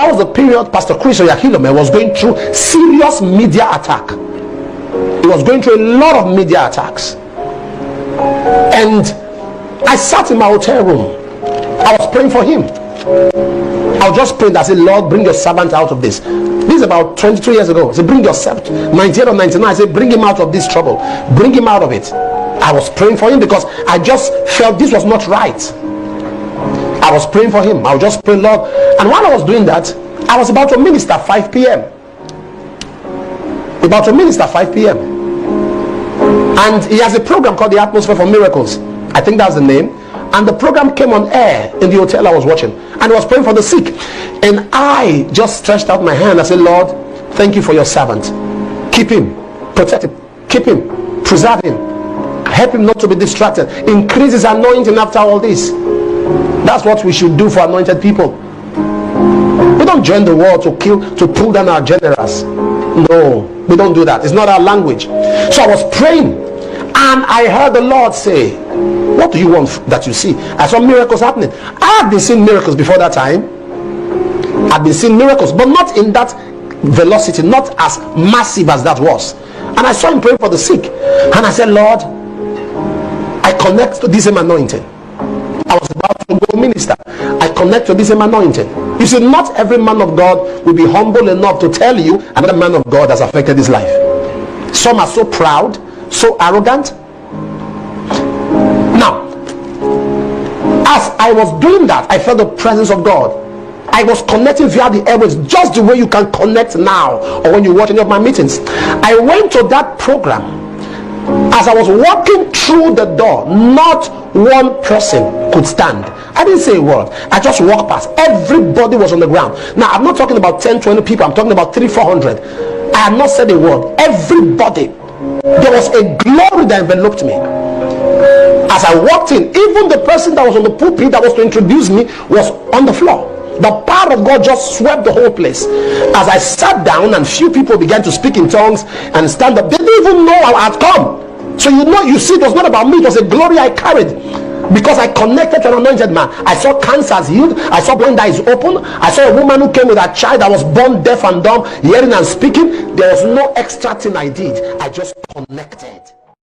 that was the period Pastor Chris Oyakilome was going through serious media attack. He was going through a lot of media attacks. And I sat in my hotel room. I was praying for him. I was just praying. I said, Lord, bring your servant out of this. This is about 22 years ago. I said, bring your servant. 98 or 99. I said, bring him out of this trouble. Bring him out of it. I was praying for him because I just felt this was not right. I was praying for him. I was just praying, Lord. And while I was doing that, I was about to minister at 5 p.m. About to minister at 5 p.m. And he has a program called The Atmosphere for Miracles. I think that's the name. And the program came on air in the hotel I was watching. And I was praying for the sick. And I just stretched out my hand. I said, Lord, thank you for your servant. Keep him. Protect him. Keep him. Preserve him. Help him not to be distracted. Increase his anointing after all this. That's what we should do for anointed people. We don't join the war to kill, to pull down our generals. No, we don't do that. It's not our language. So I was praying, and I heard the Lord say, what do you want that you see? I saw miracles happening. I had been seeing miracles before that time. I've been seeing miracles, but not in that velocity, not as massive as that was. And I saw him praying for the sick. And I said, Lord, I connect to this same anointing. I was about to go minister. I connect to this same anointing. You see, not every man of God will be humble enough to tell you another man of God has affected his life. Some are so proud, so arrogant. Now, as I was doing that, I felt the presence of God. I was connecting via the airwaves, just the way you can connect now, or when you watch any of my meetings. I went to that program. As I was walking through the door, not one person could stand. I didn't say a word. I just walked past. Everybody was on the ground. Now, I'm not talking about 10, 20 people. I'm talking about 300-400. I had not said a word. Everybody. There was a glory that enveloped me. As I walked in, even the person that was on the pulpit that was to introduce me was on the floor. The power of God just swept the whole place. As I sat down and few people began to speak in tongues and stand up, they didn't even know I had come. So you see, it was not about me. It was a glory I carried, because I connected to an anointed man. I saw cancers healed. I saw blind eyes open. I saw a woman who came with a child that was born deaf and dumb, hearing and speaking. There was no extra thing I did. I just connected.